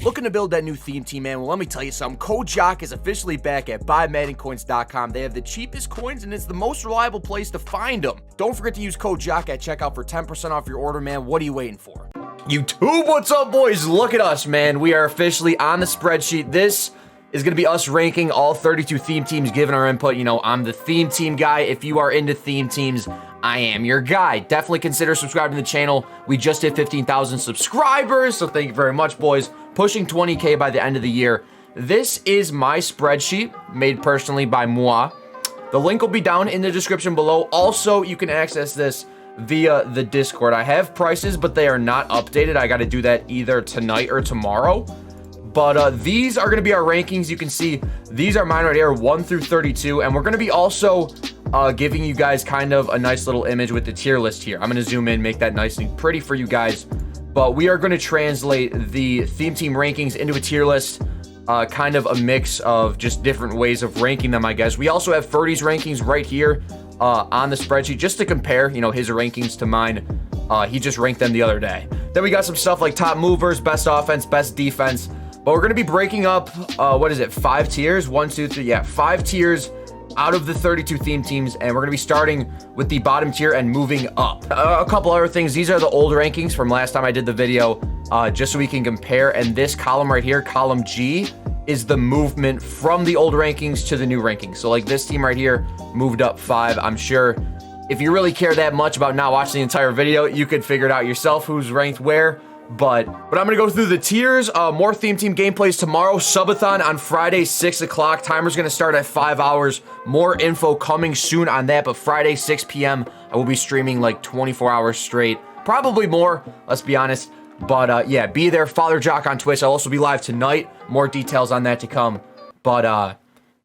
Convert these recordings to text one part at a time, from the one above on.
Looking to build that new theme team, man? Well, let me tell you something. Code JOCK is officially back at buymaddencoins.com. They have the cheapest coins, and it's the most reliable place to find them. Don't forget to use code JOCK at checkout for 10% off your order, man. What are you waiting for? YouTube, what's up, boys? Look at us, man. We are officially on the spreadsheet. This is going to be us ranking all 32 theme teams, giving our input. You know, I'm the theme team guy. If you are into theme teams, I am your guy. Definitely consider subscribing to the channel. We just hit 15,000 subscribers, so thank you very much, boys. Pushing 20K by the end of the year. This is my spreadsheet, made personally by moi. The link will be down in the description below. Also, you can access this via the Discord. I have prices, but they are not updated. I got to do that either tonight or tomorrow. But these are going to be our rankings. You can see these are mine right here, 1 through 32. And we're going to be also giving you guys kind of a nice little image with the tier list here. I'm going to zoom in, make that nice and pretty for you guys. But we are going to translate the theme team rankings into a tier list. Kind of a mix of just different ways of ranking them, I guess. We also have Ferdy's rankings right here on the spreadsheet just to compare, you know, his rankings to mine. He just ranked them the other day. Then we got some stuff like top movers, best offense, best defense. But we're going to be breaking up, what is it, 5 tiers? 1, 2, 3, yeah, 5 tiers out of the 32 theme teams. And we're going to be starting with the bottom tier and moving up. A couple other things. These are the old rankings from last time I did the video, just so we can compare. And this column right here, column G, is the movement from the old rankings to the new rankings. So like this team right here moved up 5. I'm sure if you really care that much about not watching the entire video, you could figure it out yourself who's ranked where. But I'm going to go through the tiers. More theme team gameplays tomorrow. Subathon on Friday, 6 o'clock. Timer's going to start at 5 hours. More info coming soon on that. But Friday, 6 p.m., I will be streaming like 24 hours straight. Probably more, let's be honest. But yeah, be there. Father Jock on Twitch. I'll also be live tonight. More details on that to come. But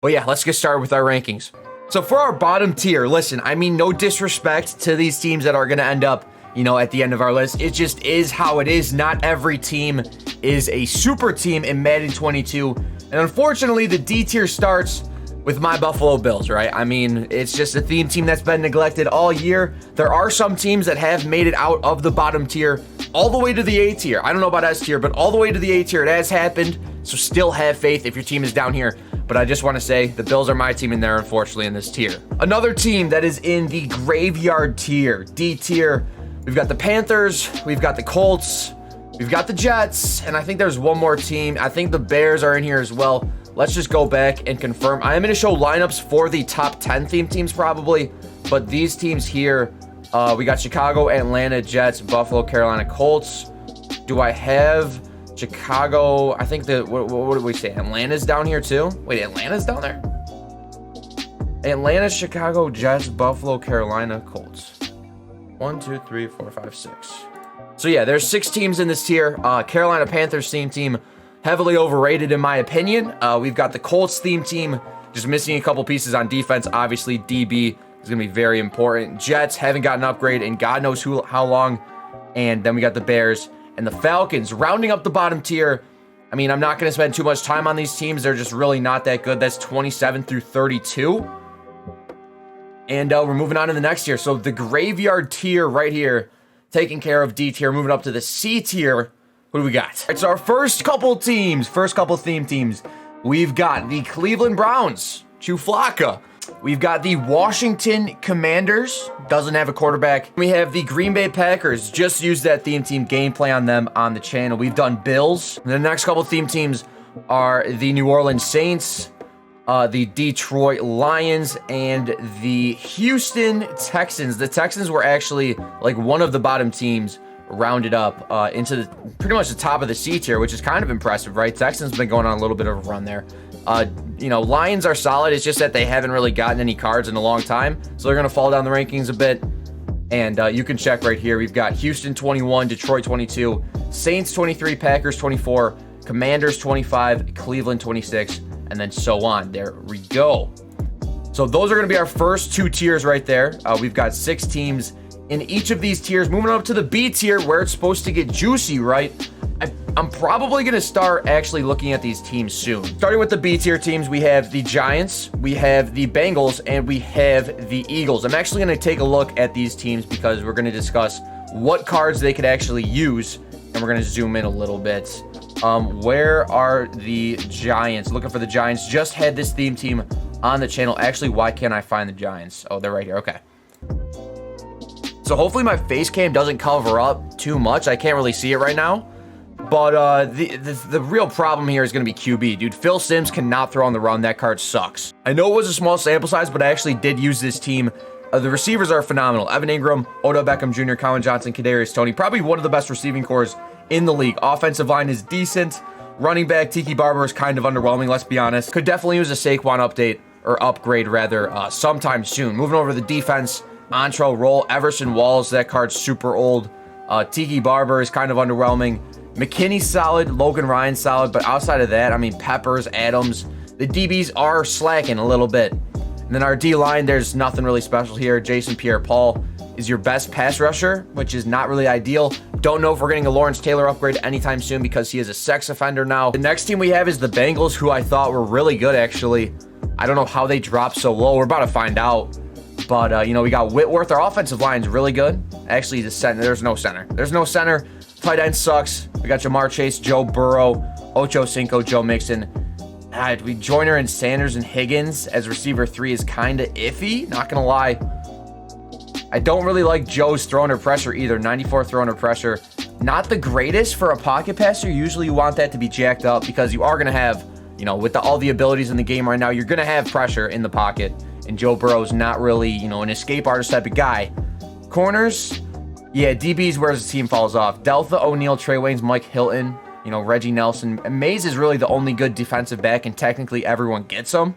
yeah, let's get started with our rankings. So for our bottom tier, listen, I mean, no disrespect to these teams that are going to end up, you know, at the end of our list. It just is how it is. Not every team is a super team in Madden 22. And unfortunately, the D tier starts with my Buffalo Bills, right? I mean, it's just a theme team that's been neglected all year. There are some teams that have made it out of the bottom tier all the way to the A tier. I don't know about S tier, but all the way to the A tier. It has happened. So still have faith if your team is down here. But I just want to say the Bills are my team in there, unfortunately, in this tier. Another team that is in the graveyard tier, D tier. We've got the Panthers, we've got the Colts, we've got the Jets, and I think there's one more team. I think the Bears are in here as well. Let's just go back and confirm. I am going to show lineups for the top 10 theme teams probably, but these teams here, we got Chicago, Atlanta, Jets, Buffalo, Carolina, Colts. Do I have Chicago? I think what did we say? Atlanta's down here too? Wait, Atlanta's down there? Atlanta, Chicago, Jets, Buffalo, Carolina, Colts. 1, 2, 3, 4, 5, 6. So yeah, there's 6 teams in this tier. Carolina Panthers theme team, heavily overrated in my opinion. We've got the Colts theme team, just missing a couple pieces on defense. Obviously, DB is going to be very important. Jets haven't gotten an upgrade in God knows how long. And then we got the Bears and the Falcons rounding up the bottom tier. I mean, I'm not going to spend too much time on these teams. They're just really not that good. That's 27 through 32. And we're moving on to the next tier. So the graveyard tier right here, taking care of D tier, moving up to the C tier. What do we got? It's our first couple theme teams. We've got the Cleveland Browns, Chuflaka. We've got the Washington Commanders, doesn't have a quarterback. We have the Green Bay Packers, just used that theme team gameplay on them on the channel. We've done Bills. And the next couple theme teams are the New Orleans Saints, the Detroit Lions, and the Houston Texans. The Texans were actually like one of the bottom teams rounded up into pretty much the top of the C tier, which is kind of impressive, right? Texans been going on a little bit of a run there. You know, Lions are solid. It's just that they haven't really gotten any cards in a long time, so they're going to fall down the rankings a bit. And you can check right here. We've got Houston 21, Detroit 22, Saints 23, Packers 24, Commanders 25, Cleveland 26, and then so on. There we go. So those are going to be our first 2 tiers right there. We've got 6 teams in each of these tiers. Moving up to the B tier where it's supposed to get juicy, right? I'm probably going to start actually looking at these teams soon. Starting with the B tier teams, we have the Giants, we have the Bengals, and we have the Eagles. I'm actually going to take a look at these teams because we're going to discuss what cards they could actually use, and And we're going to zoom in a little bit. Where are the Giants? Looking for the Giants. Just had this theme team on the channel. Actually, why can't I find the Giants? Oh, they're right here. Okay. So hopefully my face cam doesn't cover up too much. I can't really see it right now. But the real problem here is going to be QB. Dude, Phil Simms cannot throw on the run. That card sucks. I know it was a small sample size, but I actually did use this team. The receivers are phenomenal. Evan Ingram, Odell Beckham Jr., Colin Johnson, Kadarius Toney. Probably one of the best receiving cores in the league. Offensive line is decent. Running back, Tiki Barber is kind of underwhelming, let's be honest. Could definitely use a Saquon update, or upgrade rather, sometime soon. Moving over to the defense, Antrell Roll, Everson Walls, that card's super old. Tiki Barber is kind of underwhelming. McKinney's solid, Logan Ryan's solid, but outside of that, I mean, Peppers, Adams, the DBs are slacking a little bit. And then our D-line, there's nothing really special here. Jason Pierre-Paul is your best pass rusher, which is not really ideal. Don't know if we're getting a Lawrence Taylor upgrade anytime soon because he is a sex offender now. The next team we have is the Bengals, who I thought were really good, actually. I don't know how they dropped so low. We're about to find out. But, you know, we got Whitworth. Our offensive line is really good. Actually, the center, there's no center. There's no center. Tight end sucks. We got Jamar Chase, Joe Burrow, Ocho Cinco, Joe Mixon. We Joyner and Sanders and Higgins as receiver 3 is kind of iffy. Not going to lie. I don't really like Joe's throw under pressure either. 94 throw under pressure. Not the greatest for a pocket passer. Usually you want that to be jacked up because you are going to have, you know, with all the abilities in the game right now, you're going to have pressure in the pocket. And Joe Burrow's not really, you know, an escape artist type of guy. Corners, yeah, DBs where the team falls off. Deltha O'Neal, Trey Waynes, Mike Hilton, you know, Reggie Nelson. Mays is really the only good defensive back, and technically everyone gets them.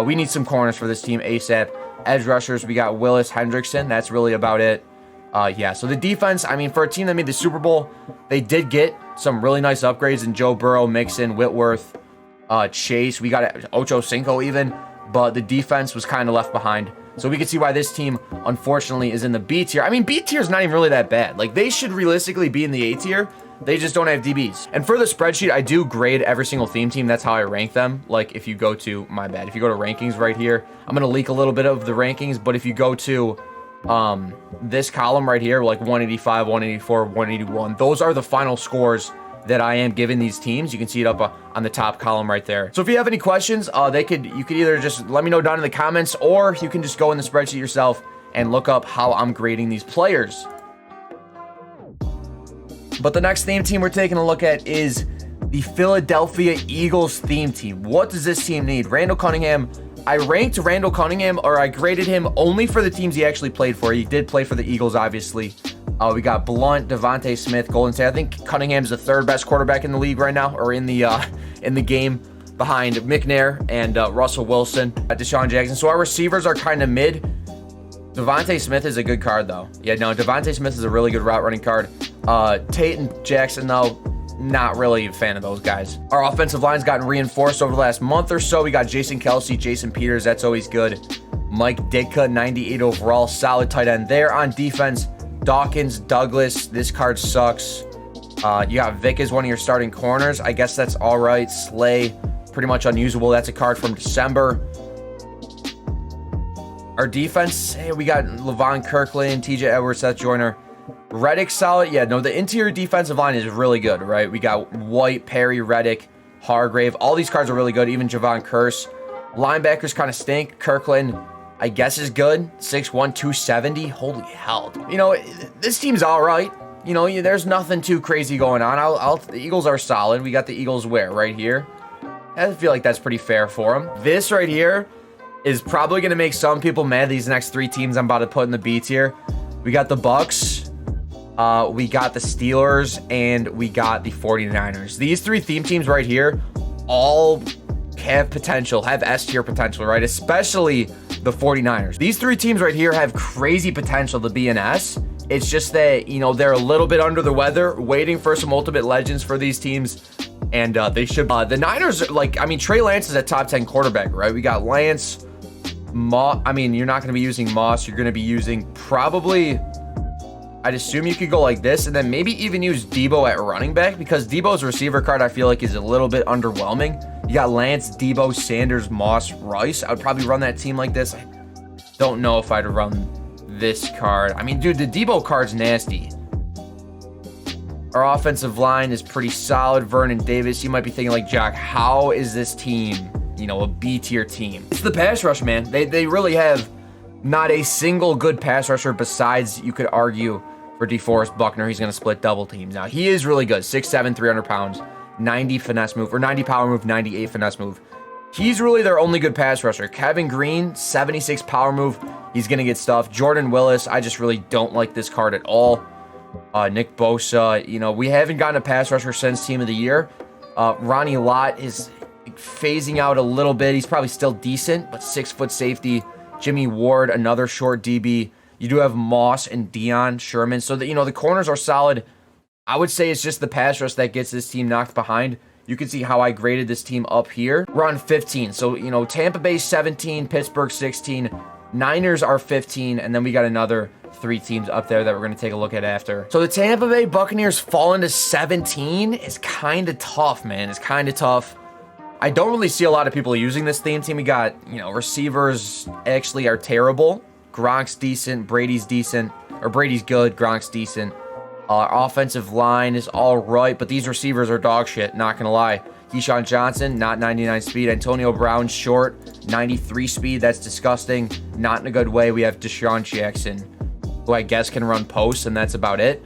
We need some corners for this team ASAP. Edge rushers, we got Willis, Hendrickson. That's really about it. Yeah, so the defense, I mean, for a team that made the Super Bowl, they did get some really nice upgrades in Joe Burrow, Mixon, Whitworth, Chase. We got Ocho Cinco even, but the defense was kind of left behind. So we can see why this team, unfortunately, is in the B tier. I mean, B tier is not even really that bad. Like, they should realistically be in the A tier. They just don't have DBs. And for the spreadsheet, I do grade every single theme team. That's how I rank them. Like, if you go to, my bad, if you go to rankings right here, I'm going to leak a little bit of the rankings. But if you go to this column right here, like 185, 184, 181, those are the final scores that I am giving these teams. You can see it up on the top column right there. So if you have any questions, you could either just let me know down in the comments, or you can just go in the spreadsheet yourself and look up how I'm grading these players. But the next theme team we're taking a look at is the Philadelphia Eagles theme team. What does this team need? Randall Cunningham. I ranked Randall Cunningham, or I graded him only for the teams he actually played for. He did play for the Eagles, obviously. We got Blunt, Devontae Smith, Golden State. I think Cunningham's the 3rd best quarterback in the league right now, or in the game, behind McNair and Russell Wilson, Deshaun Jackson. So our receivers are kind of mid. Devontae Smith is a good card, though. Yeah, no, Devontae Smith is a really good route running card. Tate and Jackson, though, not really a fan of those guys. Our offensive line's gotten reinforced over the last month or so. We got Jason Kelsey, Jason Peters. That's always good. Mike Ditka, 98 overall. Solid tight end there. On defense, Dawkins, Douglas. This card sucks. You got Vick as one of your starting corners. I guess that's all right. Slay, pretty much unusable. That's a card from December. Our defense, hey, we got Levon Kirkland, TJ Edwards, Seth Joyner. Reddick solid. Yeah, no, the interior defensive line is really good, right? We got White, Perry, Reddick, Hargrave. All these cards are really good, even Javon Curse. Linebackers kind of stink. Kirkland, I guess, is good. 6'1", 270. Holy hell. You know, this team's all right. You know, there's nothing too crazy going on. The Eagles are solid. We got the Eagles where? Right here. I feel like that's pretty fair for them. This right here is probably going to make some people mad. These next 3 teams I'm about to put in the B tier. We got the Bucks. We got the Steelers, and we got the 49ers. These 3 theme teams right here all have potential, have S tier potential, right? Especially the 49ers. These 3 teams right here have crazy potential to be an S. It's just that, you know, they're a little bit under the weather, waiting for some ultimate legends for these teams. And they should. The Niners, like, I mean, Trey Lance is a top 10 quarterback, right? We got Lance, Moss. I mean, you're not going to be using Moss. You're going to be using probably, I'd assume you could go like this, and then maybe even use Debo at running back, because Debo's receiver card, I feel like, is a little bit underwhelming. You got Lance, Debo, Sanders, Moss, Rice. I would probably run that team like this. I don't know if I'd run this card. I mean, dude, the Debo card's nasty. Our offensive line is pretty solid. Vernon Davis, you might be thinking like, Jock, how is this team, a B-tier team? It's the pass rush, man. They really have not a single good pass rusher besides, you could argue, for DeForest Buckner. He's going to split double teams. Now, he is really good. 6'7", 300 pounds, 90 finesse move, or 90 power move, 98 finesse move. He's really their only good pass rusher. Kevin Green, 76 power move. He's going to get stuff. Jordan Willis, I just really don't like this card at all. Nick Bosa, we haven't gotten a pass rusher since Team of the Year. Ronnie Lott is phasing out a little bit. He's probably still decent, but 6-foot safety. Jimmy Ward, another short DB. You do have Moss and Deion Sherman. So, the corners are solid. I would say it's just the pass rush that gets this team knocked behind. You can see how I graded this team up here. We're on 15. So, Tampa Bay 17, Pittsburgh 16, Niners are 15, and then we got another 3 teams up there that we're going to take a look at after. So the Tampa Bay Buccaneers falling to 17 is kind of tough, man. It's kind of tough. I don't really see a lot of people using this theme team. We got, receivers actually are terrible. Gronk's decent, Brady's decent, or Brady's good, Gronk's decent. Our offensive line is all right, but these receivers are dog shit, not going to lie. Keyshawn Johnson, not 99 speed. Antonio Brown, short, 93 speed. That's disgusting. Not in a good way. We have Deshaun Jackson, who I guess can run posts, and that's about it.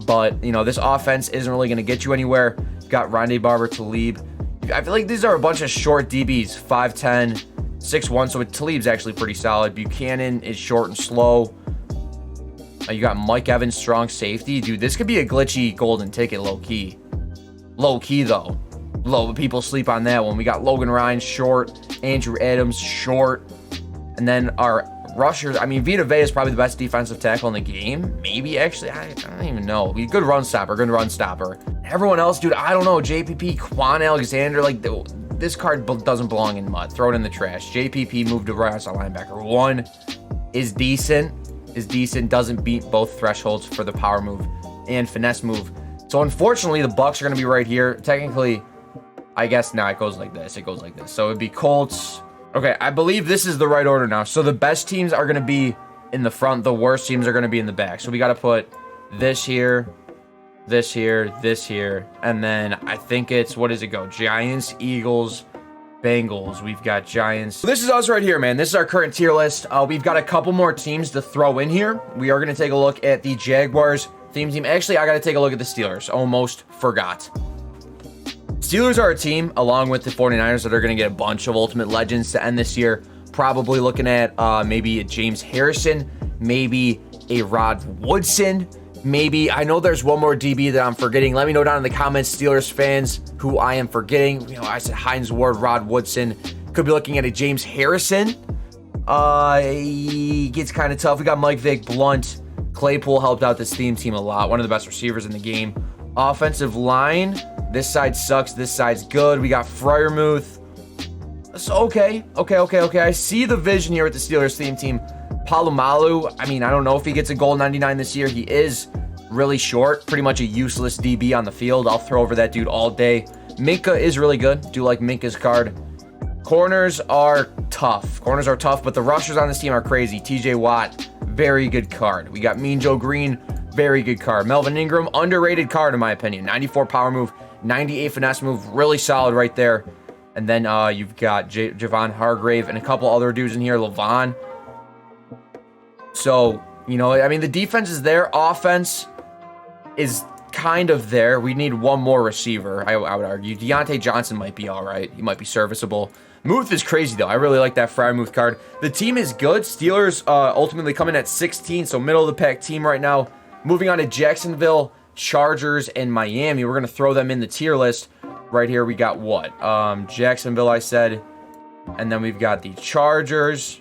But, this offense isn't really going to get you anywhere. Got Rondé Barber-Talib. I feel like these are a bunch of short DBs, 5'10", 6'1", so Talib's actually pretty solid. Buchanan is short and slow. You got Mike Evans, strong safety. Dude, this could be a glitchy golden ticket, low-key. Low-key, though. People sleep on that one. We got Logan Ryan, short. Andrew Adams, short. And then our rushers, Vita Vea is probably the best defensive tackle in the game. Maybe, actually. I don't even know. Good run stopper. Everyone else, dude, I don't know. JPP, Quan Alexander, this card doesn't belong in mud. Throw it in the trash. JPP moved to right outside linebacker. 1 is decent. Doesn't beat both thresholds for the power move and finesse move. So unfortunately, the Bucs are going to be right here. Technically, I guess now it goes like this. So it'd be Colts. Okay, I believe this is the right order now. So the best teams are going to be in the front. The worst teams are going to be in the back. So we got to put this here, this here, this here. And then I think it's, what does it go? Giants, Eagles, Bengals. We've got Giants. So this is us right here, man. This is our current tier list. We've got a couple more teams to throw in here. We are going to take a look at the Jaguars theme team. Actually, I got to take a look at the Steelers. Almost forgot. Steelers are a team, along with the 49ers, that are going to get a bunch of Ultimate Legends to end this year. Probably looking at maybe a James Harrison, maybe a Rod Woodson, maybe. I know there's one more DB that I'm forgetting. Let me know down in the comments, Steelers fans, who I am forgetting. I said Hines Ward, Rod Woodson. Could be looking at a James Harrison. He gets kind of tough. We got Mike Vick, Blunt. Claypool helped out this theme team a lot. One of the best receivers in the game. Offensive line. This side sucks. This side's good. We got Freiermuth. So, okay. I see the vision here with the Steelers theme team. Palomalu, I don't know if he gets a goal 99 this year. He is really short. Pretty much a useless DB on the field. I'll throw over that dude all day. Minka is really good. Do like Minka's card. Corners are tough, but the rushers on this team are crazy. TJ Watt, very good card. We got Mean Joe Green, very good card. Melvin Ingram, underrated card in my opinion. 94 power move, 98 finesse move, really solid right there. And then you've got Javon Hargrave and a couple other dudes in here. Levon. So, the defense is there. Offense is kind of there. We need one more receiver, I would argue. Deontay Johnson might be all right. He might be serviceable. Muth is crazy, though. I really like that Freiermuth card. The team is good. Steelers ultimately come in at 16, so middle of the pack team right now. Moving on to Jacksonville, Chargers, and Miami. We're going to throw them in the tier list. Right here, we got what? Jacksonville, I said. And then we've got the Chargers.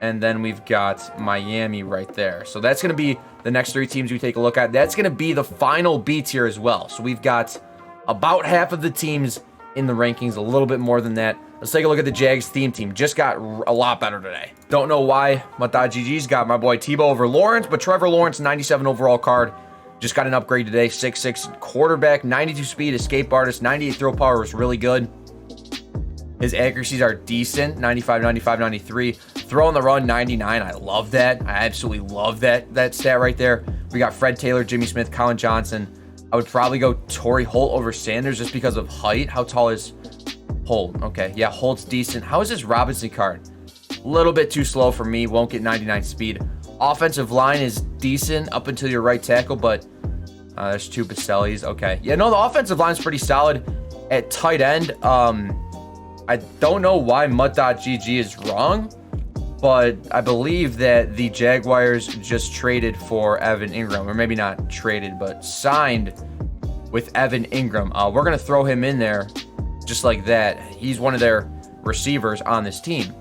And then we've got Miami right there. So that's going to be the next 3 teams we take a look at. That's going to be the final B tier as well. So we've got about half of the teams in the rankings, a little bit more than that. Let's take a look at the Jags theme team. Just got a lot better today. Don't know why, but GG's got my boy Tebow over Lawrence, but Trevor Lawrence, 97 overall card. Just got an upgrade today. 6'6" quarterback, 92 speed, escape artist, 98 throw power was really good. His accuracies are decent, 95, 95, 93. Throw on the run, 99. I love that. I absolutely love that stat right there. We got Fred Taylor, Jimmy Smith, Colin Johnson, I would probably go Torrey Holt over Sanders just because of height. How tall is Holt? Okay, yeah, Holt's decent. How is this Robinson card? A little bit too slow for me. Won't get 99 speed. Offensive line is decent up until your right tackle, but there's 2 Basellis. Okay. Yeah, no, the offensive line's pretty solid. At tight end, I don't know why Mutt.gg is wrong, but I believe that the Jaguars just traded for Evan Ingram, or maybe not traded, but signed with Evan Ingram. We're going to throw him in there just like that. He's one of their receivers on this team.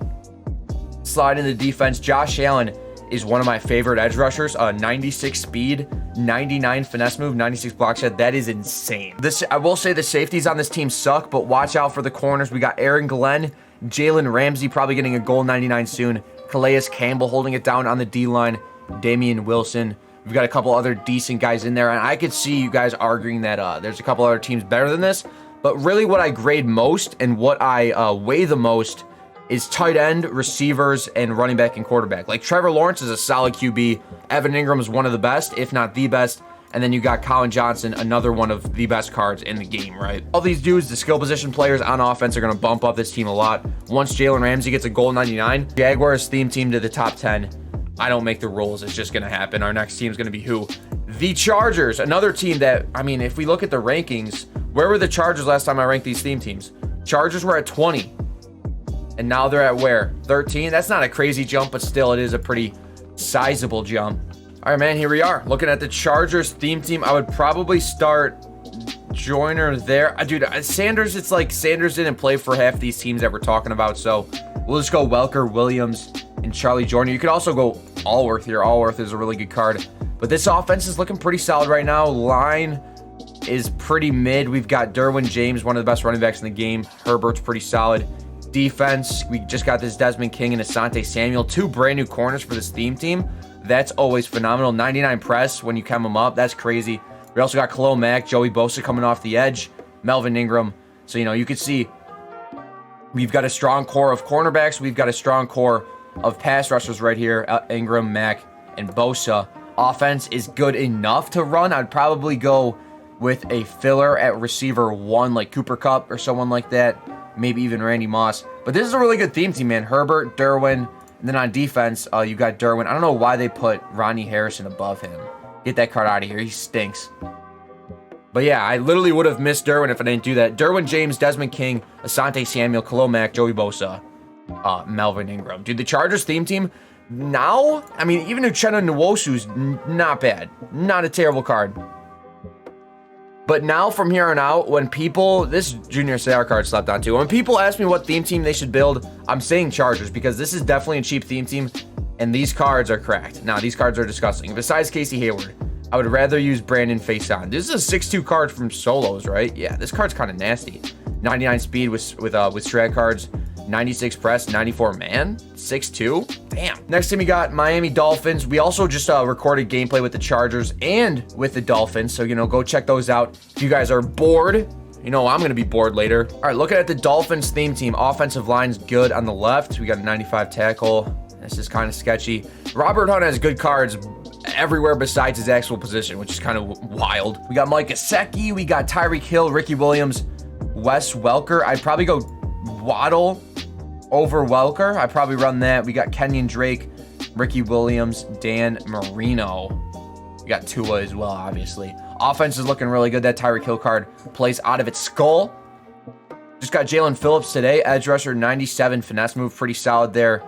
Slide into defense. Josh Allen is one of my favorite edge rushers. 96 speed, 99 finesse move, 96 block shed. That is insane. I will say the safeties on this team suck, but watch out for the corners. We got Aaron Glenn, Jalen Ramsey probably getting a goal 99 soon. Calais Campbell holding it down on the D-line. Damian Wilson. We've got a couple other decent guys in there, and I could see you guys arguing that there's a couple other teams better than this, but really what I grade most and what I weigh the most is tight end, receivers, and running back and quarterback. Like, Trevor Lawrence is a solid QB. Evan Ingram is one of the best, if not the best. And then you got Colin Johnson, another one of the best cards in the game, right? All these dudes, the skill position players on offense, are going to bump up this team a lot. Once Jalen Ramsey gets a goal 99, Jaguars theme team to the top 10. I don't make the rules. It's just going to happen. Our next team is going to be who? The Chargers, another team that, I mean, if we look at the rankings, where were the Chargers last time I ranked these theme teams? Chargers were at 20. And now they're at where? 13? That's not a crazy jump, but still, it is a pretty sizable jump. All right, man, here we are. Looking at the Chargers theme team, I would probably start Joyner there. Dude, Sanders, it's like Sanders didn't play for half these teams that we're talking about, so we'll just go Welker, Williams, and Charlie Joyner. You could also go Allworth here. Allworth is a really good card. But this offense is looking pretty solid right now. Line is pretty mid. We've got Derwin James, one of the best running backs in the game. Herbert's pretty solid. Defense, we just got this Desmond King and Asante Samuel, 2 brand new corners for this theme team. That's always phenomenal. 99 press when you come them up. That's crazy. We also got Khalil Mack, Joey Bosa coming off the edge, Melvin Ingram. So, you can see we've got a strong core of cornerbacks. We've got a strong core of pass rushers right here, Ingram, Mack, and Bosa. Offense is good enough to run. I'd probably go with a filler at receiver 1, like Cooper Kupp or someone like that. Maybe even Randy Moss. But this is a really good theme team, man. Herbert, Derwin, and then on defense, you got Derwin. I don't know why they put Ronnie Harrison above him. Get that card out of here. He stinks. But yeah, I literally would have missed Derwin if I didn't do that. Derwin James, Desmond King, Asante Samuel, Khalil Mack, Joey Bosa, Melvin Ingram. Dude, the Chargers theme team, now, I mean, even Uchenna Nwosu's not bad. Not a terrible card. But now, from here on out, when people, this Junior Seau card slept on too. When people ask me what theme team they should build, I'm saying Chargers, because this is definitely a cheap theme team, and these cards are cracked. Now, these cards are disgusting. Besides Casey Hayward, I would rather use Brandon Faison. This is a 6'2 card from Solos, right? Yeah, this card's kind of nasty. 99 speed with strat cards. 96 press, 94 man, 6'2". Damn. Next team we got Miami Dolphins. We also just recorded gameplay with the Chargers and with the Dolphins. So, go check those out. If you guys are bored, I'm going to be bored later. All right, looking at the Dolphins theme team. Offensive line's good on the left. We got a 95 tackle. This is kind of sketchy. Robert Hunt has good cards everywhere besides his actual position, which is kind of wild. We got Mike Gesicki. We got Tyreek Hill, Ricky Williams, Wes Welker. I'd probably go Waddle over Welker. I probably run that. We got Kenyon Drake, Ricky Williams, Dan Marino. We got Tua as well, obviously. Offense is looking really good. That Tyreek Hill card plays out of its skull. Just got Jalen Phillips today. Edge rusher, 97 finesse move. Pretty solid there.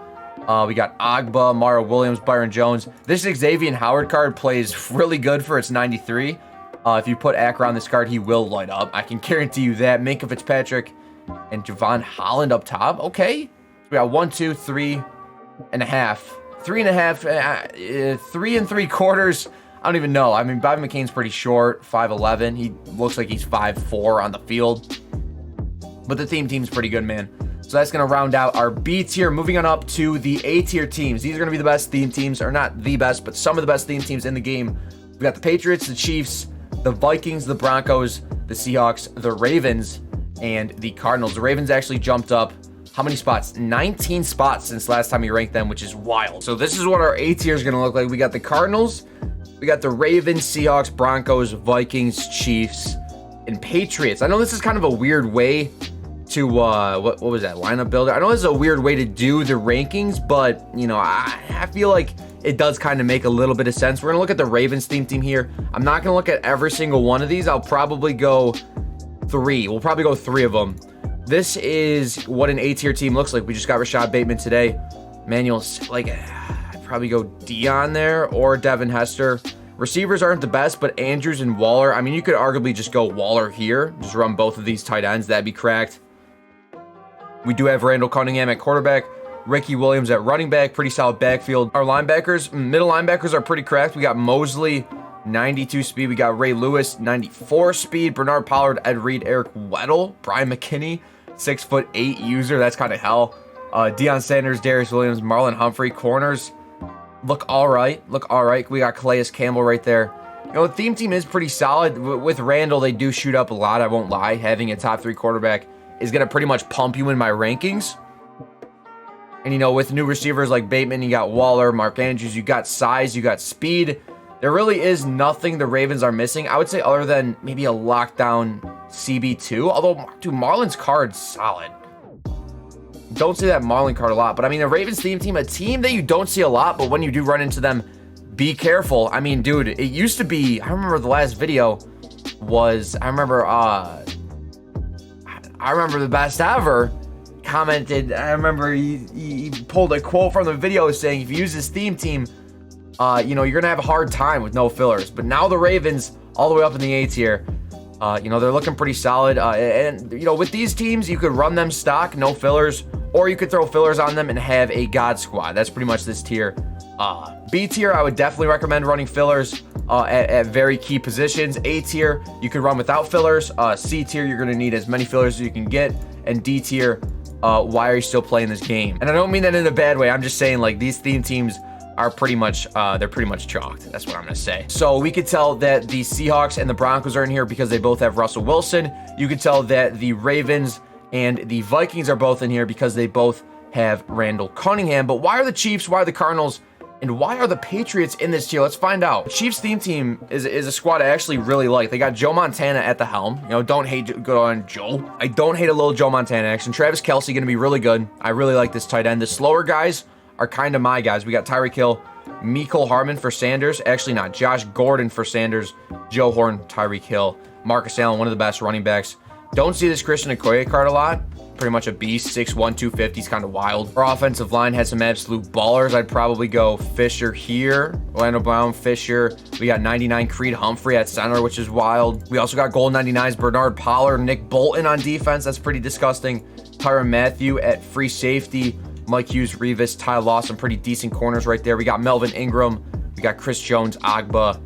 We got Agba, Mara Williams, Byron Jones. This Xavier Howard card plays really good for its 93. If you put Acker on this card, he will light up. I can guarantee you that. Minka Fitzpatrick and Javon Holland up top. Okay. We got 1, 2, 3 and a half. 3.5, 3 3/4. I don't even know. I mean, Bobby McCain's pretty short, 5'11". He looks like he's 5'4" on the field. But the team's pretty good, man. So that's going to round out our B tier. Moving on up to the A tier teams. These are going to be the best theme teams, or not the best, but some of the best theme teams in the game. We got the Patriots, the Chiefs, the Vikings, the Broncos, the Seahawks, the Ravens, and the Cardinals. The Ravens actually jumped up how many spots? 19 spots since last time we ranked them, which is wild. So this is what our A tier is going to look like. We got the Cardinals, We got the Ravens, Seahawks, Broncos, Vikings, Chiefs, and Patriots. I know this is kind of a weird way to, what was that, lineup builder? I know this is a weird way to do the rankings, but, you know, I feel like it does kind of make a little bit of sense. We're going to look at the Ravens theme team here. I'm not going to look at every single one of these. I'll probably go 3. We'll probably go 3 of them. This is what an A-tier team looks like. We just got Rashad Bateman today. Manuel, like, I'd probably go Dion there or Devin Hester. Receivers aren't the best, but Andrews and Waller, I mean, you could arguably just go Waller here. Just run both of these tight ends. That'd be cracked. We do have Randall Cunningham at quarterback, Ricky Williams at running back, pretty solid backfield. Our linebackers, middle linebackers are pretty cracked. We got Mosley, 92 speed. We got Ray Lewis, 94 speed. Bernard Pollard, Ed Reed, Eric Weddle, Brian McKinney, 6'8" user. That's kind of hell. Deion Sanders, Darius Williams, Marlon Humphrey. Corners look all right. We got Calais Campbell right there. You know, the theme team is pretty solid. With Randall, they do shoot up a lot. I won't lie. Having a top 3 quarterback is going to pretty much pump you in my rankings. And, you know, with new receivers like Bateman, you got Waller, Mark Andrews, you got size, you got speed. There really is nothing the Ravens are missing, I would say, other than maybe a lockdown CB2. Although, dude, Marlon's card's solid. Don't see that Marlon card a lot. But, I mean, the Ravens theme team, a team that you don't see a lot, but when you do run into them, be careful. I mean, dude, it used to be, I remember the last video was, I remember the best ever commented. I remember he pulled a quote from the video saying, if you use this theme team, you know, you're gonna have a hard time with no fillers. But now the Ravens, all the way up in the A tier, you know, they're looking pretty solid. And you know, with these teams, you could run them stock, no fillers, or you could throw fillers on them and have a God squad. That's pretty much this tier. B tier, I would definitely recommend running fillers at very key positions. A tier, you could run without fillers. C tier, you're going to need as many fillers as you can get. And D tier, why are you still playing this game? And I don't mean that in a bad way. I'm just saying, like, these theme teams are pretty much, they're pretty much chalked. That's what I'm going to say. So we could tell that the Seahawks and the Broncos are in here because they both have Russell Wilson. You could tell that the Ravens and the Vikings are both in here because they both have Randall Cunningham. But why are the Chiefs, why are the Cardinals, and why are the Patriots in this tier? Let's find out. The Chiefs theme team is a squad I actually really like. They got Joe Montana at the helm. You know, don't hate good on Joe. I don't hate a little Joe Montana action. Travis Kelce going to be really good. I really like this tight end. The slower guys are kind of my guys. We got Tyreek Hill, Mecole Hardman for Sanders. Actually not. Josh Gordon for Sanders. Joe Horn, Tyreek Hill. Marcus Allen, one of the best running backs. Don't see this Christian Okoye card a lot. Pretty much a beast, 6'1", 250. He's kind of wild. Our offensive line has some absolute ballers. I'd probably go Fisher here. Orlando Brown, Fisher. We got 99 Creed Humphrey at center, which is wild. We also got gold 99s Bernard Pollard, Nick Bolton on defense. That's pretty disgusting. Tyrann Mathieu at free safety. Mike Hughes, Revis, Ty Lawson, pretty decent corners right there. We got Melvin Ingram. We got Chris Jones, Agba,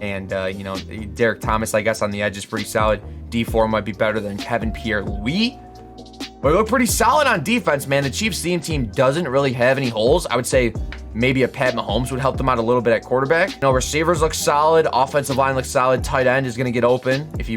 and, you know, Derek Thomas, I guess, on the edge is pretty solid. D4 might be better than Kevin Pierre-Louis. But we look pretty solid on defense, man. The Chiefs theme team doesn't really have any holes. I would say maybe a Pat Mahomes would help them out a little bit at quarterback. You know, receivers look solid. Offensive line looks solid. Tight end is going to get open if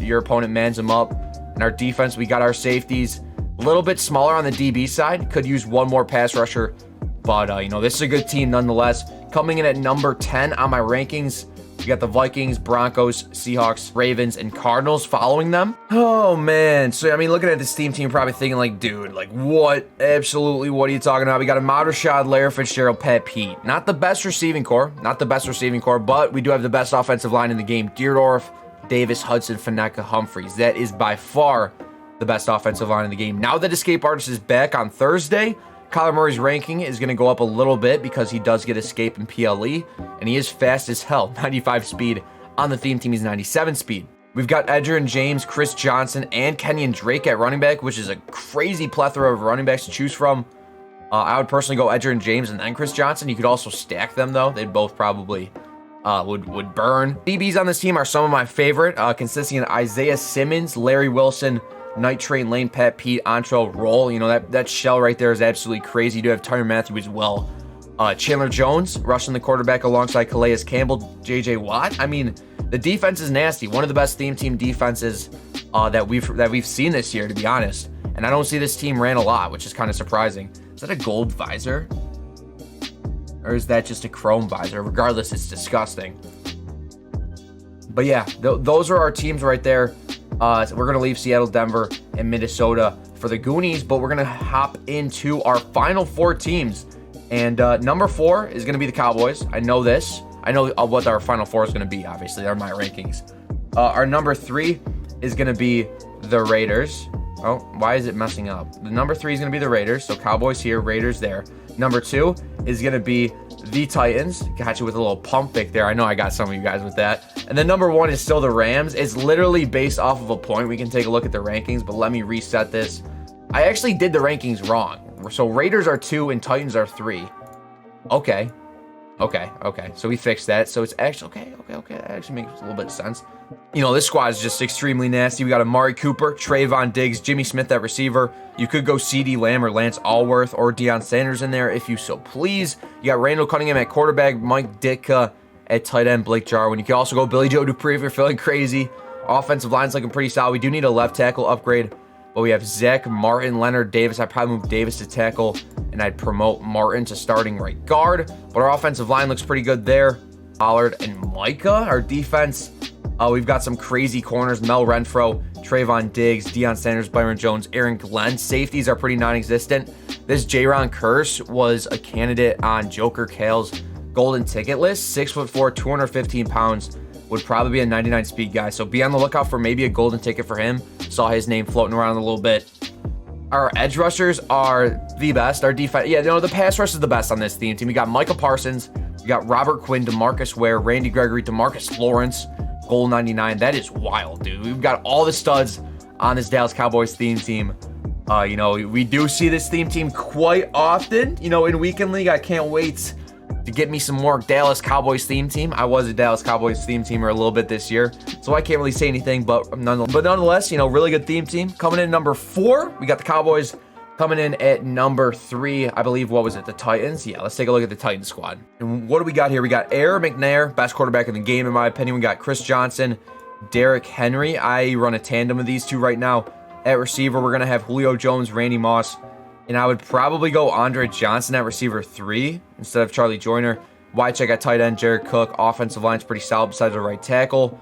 your opponent mans him up. And our defense, we got our safeties. A little bit smaller on the DB side. Could use one more pass rusher. But, you know, this is a good team nonetheless. Coming in at number 10 on my rankings, we got the Vikings, Broncos, Seahawks, Ravens, and Cardinals following them. Oh, man. So, I mean, looking at this team, probably thinking, like, dude, like, what? Absolutely, what are you talking about? We got Ahmad Rashad, Larry Fitzgerald, Pat Pete. Not the best receiving core. Not the best receiving core, but we do have the best offensive line in the game. Deerdorf, Davis, Hudson, Faneka, Humphreys. That is by far the best offensive line in the game. Now that Escape Artist is back on Thursday, Kyler Murray's ranking is going to go up a little bit because he does get escape in PLE, and he is fast as hell. 95 speed. On the theme team, he's 97 speed. We've got Edgerrin James, Chris Johnson, and Kenyon Drake at running back, which is a crazy plethora of running backs to choose from. I would personally go Edgerrin James and then Chris Johnson. You could also stack them, though. They'd both probably would burn. DBs on this team are some of my favorite, consisting of Isaiah Simmons, Larry Wilson, Night Train Lane, Pat Pete, Antrell Roll. You know, that shell right there is absolutely crazy. You do have Tyrann Mathieu as well. Chandler Jones, rushing the quarterback alongside Calais Campbell, J.J. Watt. I mean, the defense is nasty. One of the best theme team defenses that we've seen this year, to be honest. And I don't see this team ran a lot, which is kind of surprising. Is that a gold visor? Or is that just a chrome visor? Regardless, it's disgusting. But yeah, those are our teams right there. So we're going to leave Seattle, Denver, and Minnesota for the Goonies, but we're going to hop into our final 4 teams. And number 4 is going to be the Cowboys. I know this. I know what our final 4 is going to be, obviously. They're my rankings. Our number 3 is going to be the Raiders. Oh, why is it messing up? The number 3 is going to be the Raiders. So Cowboys here, Raiders there. Number 2 is going to be the Titans. Got you with a little pump fake there. I know I got some of you guys with that. And then number 1 is still the Rams. It's literally based off of a point. We can take a look at the rankings, but let me reset this. I actually did the rankings wrong. So Raiders are 2 and Titans are 3. Okay. So we fixed that. So it's actually okay. That actually makes a little bit of sense. You know, this squad is just extremely nasty. We got Amari Cooper, Trayvon Diggs, Jimmy Smith at receiver. You could go CeeDee Lamb or Lance Allworth or Deion Sanders in there if you so please. You got Randall Cunningham at quarterback, Mike Ditka at tight end, Blake Jarwin. You can also go Billy Joe Dupree if you're feeling crazy. Offensive line's looking pretty solid. We do need a left tackle upgrade, but we have Zach Martin, Leonard Davis. I'd probably move Davis to tackle, and I'd promote Martin to starting right guard. But our offensive line looks pretty good there. Pollard and Micah. Our defense, we've got some crazy corners. Mel Renfro, Trayvon Diggs, Deion Sanders, Byron Jones, Aaron Glenn. Safeties are pretty non-existent. This Jaron Kearse was a candidate on Joker Kale's golden ticket list. 6'4", 215 pounds. Would probably be a 99 speed guy. So be on the lookout for maybe a golden ticket for him. Saw his name floating around a little bit. Our edge rushers are the best. Our defense, the pass rush is the best on this theme team. We got Micah Parsons. We got Robert Quinn, DeMarcus Ware, Randy Gregory, DeMarcus Lawrence, goal 99. That is wild, dude. We've got all the studs on this Dallas Cowboys theme team. We do see this theme team quite often, in Weekend League. I can't wait to get me some more Dallas Cowboys theme team. I was a Dallas Cowboys theme teamer a little bit this year, so I can't really say anything, but nonetheless, really good theme team. Coming in number 4, we got the Cowboys. Coming in at number 3, I believe, what was it, the Titans? Yeah, let's take a look at the Titans squad. And what do we got here? We got Air McNair, best quarterback in the game, in my opinion. We got Chris Johnson, Derrick Henry. I run a tandem of these two right now. At receiver, we're going to have Julio Jones, Randy Moss, and I would probably go Andre Johnson at receiver 3 instead of Charlie Joyner. Wycheck at tight end, Jared Cook. Offensive line's pretty solid besides the right tackle.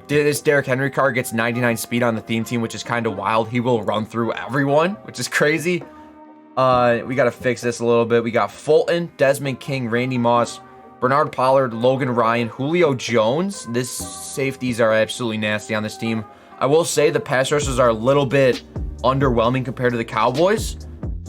This Derrick Henry card gets 99 speed on the theme team, which is kind of wild. He will run through everyone, which is crazy. We got to fix this a little bit. We got Fulton, Desmond King, Randy Moss, Bernard Pollard, Logan Ryan, Julio Jones. This safeties are absolutely nasty on this team. I will say the pass rushers are a little bit underwhelming compared to the Cowboys,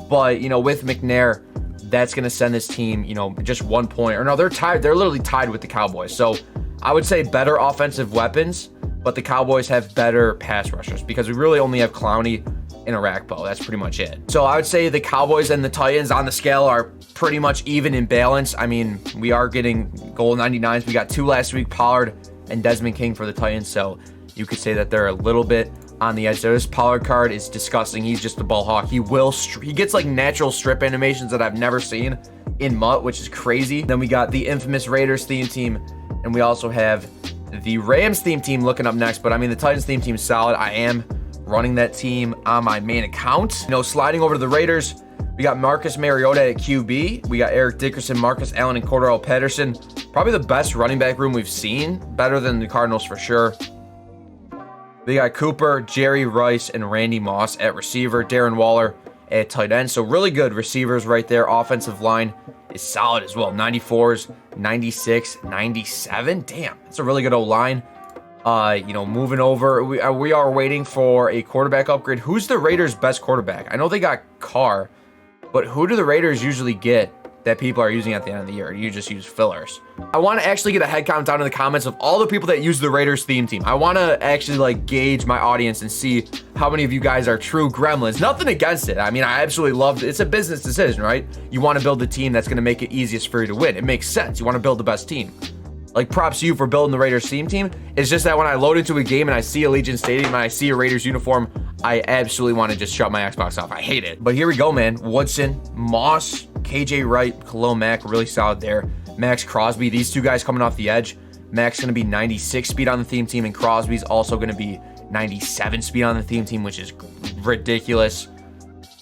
but with McNair, that's going to send this team, just 1 point. Or no, they're tied. They're literally tied with the Cowboys. So I would say better offensive weapons, but the Cowboys have better pass rushers because we really only have Clowney and Arakpo. That's pretty much it. So I would say the Cowboys and the Titans on the scale are pretty much even in balance. I mean, we are getting goal 99s. We got 2 last week, Pollard and Desmond King for the Titans. So you could say that they're a little bit on the edge there. This Pollard card is disgusting. He's just a ball hawk. He gets like natural strip animations that I've never seen in MUT, which is crazy. Then we got the infamous Raiders theme team, and we also have the Rams theme team looking up next. But I mean, the Titans theme team is solid. I am running that team on my main account. Sliding over to the Raiders, we got Marcus Mariota at QB. We got Eric Dickerson, Marcus Allen, and Cordarrelle Patterson. Probably the best running back room we've seen. Better than the Cardinals for sure. We got Cooper, Jerry Rice, and Randy Moss at receiver. Darren Waller at tight end. So really good receivers right there. Offensive line is solid as well. 94s, 96, 97. Damn, that's a really good O-line. Moving over, we are waiting for a quarterback upgrade. Who's the Raiders' best quarterback? I know they got Carr, but who do the Raiders usually get that people are using at the end of the year? You just use fillers. I want to actually get a head count down in the comments of all the people that use the Raiders theme team. I want to actually gauge my audience and see how many of you guys are true gremlins. Nothing against it. I mean, I absolutely love it. It's a business decision, right? You want to build a team that's going to make it easiest for you to win. It makes sense. You want to build the best team. Props to you for building the Raiders theme team. It's just that when I load into a game and I see Allegiant Stadium and I see a Raiders uniform, I absolutely want to just shut my Xbox off. I hate it. But here we go, man. Woodson, Moss, KJ Wright, Khalil Mack, really solid there. Max Crosby, these two guys coming off the edge. Mack's going to be 96 speed on the theme team, and Crosby's also going to be 97 speed on the theme team, which is ridiculous.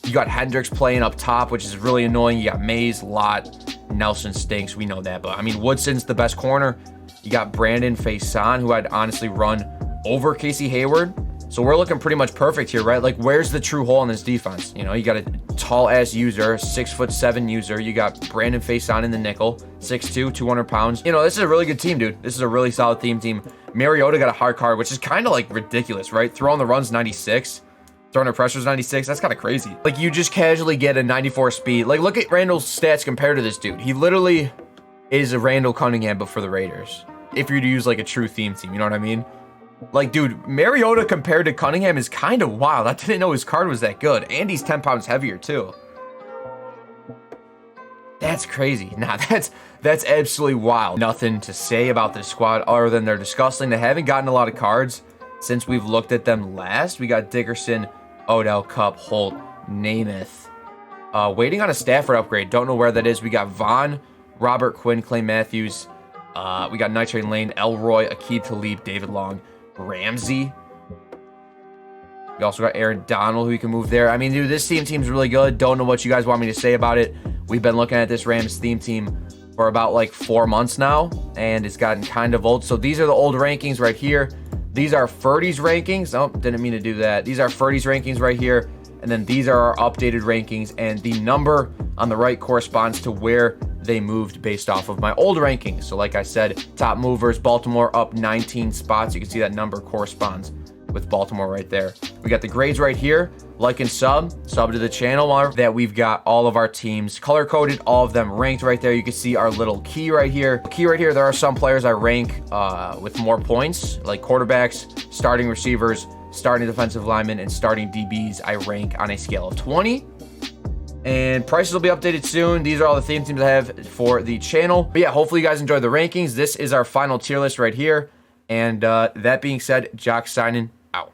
You got Hendricks playing up top, which is really annoying. You got Mays, Lott, Nelson stinks. We know that. But, I mean, Woodson's the best corner. You got Brandon Faison, who I'd honestly run over Casey Hayward. So we're looking pretty much perfect here, right? Like, where's the true hole in this defense? You know, you got a tall-ass user, 6'7" user. You got Brandon Faison in the nickel, 6'2", 200 pounds. You know, this is a really good team, dude. This is a really solid team. Mariota got a hard card, which is kind of, like, ridiculous, right? Throwing the runs, 96. Throwing the pressures, 96. That's kind of crazy. Like, you just casually get a 94 speed. Like, look at Randall's stats compared to this dude. He literally is a Randall Cunningham, but for the Raiders. If you're to use, like, a true theme team, you know what I mean? Like, dude, Mariota compared to Cunningham is kind of wild. I didn't know his card was that good. And he's 10 pounds heavier, too. That's crazy. Nah, that's absolutely wild. Nothing to say about this squad other than they're disgusting. They haven't gotten a lot of cards since we've looked at them last. We got Dickerson, Odell, Cup, Holt, Namath. Waiting on a Stafford upgrade. Don't know where that is. We got Vaughn, Robert Quinn, Clay Matthews. We got Night Train Lane, Elroy, Aqib Talib, David Long, Ramsey. We also got Aaron Donald, who you can move there. I mean, dude, this team's really good. Don't know what you guys want me to say about it. We've been looking at this Rams theme team for about like 4 months now, and it's gotten kind of old. So these are the old rankings right here. These are Ferdy's rankings. Oh, didn't mean to do that. These are Ferdy's rankings right here. And then these are our updated rankings. And the number on the right corresponds to where they moved based off of my old rankings. So like I said, top movers, Baltimore up 19 spots. You can see that number corresponds with Baltimore right there. We got the grades right here. Like and sub to the channel that we've got all of our teams color coded, all of them ranked right there. You can see our little key right here. There are some players I rank with more points, like quarterbacks, starting receivers, starting defensive linemen, and starting DBs. I rank on a scale of 20. And prices will be updated soon. These are all the theme teams I have for the channel. But yeah, hopefully you guys enjoyed the rankings. This is our final tier list right here. And that being said, Jock signing.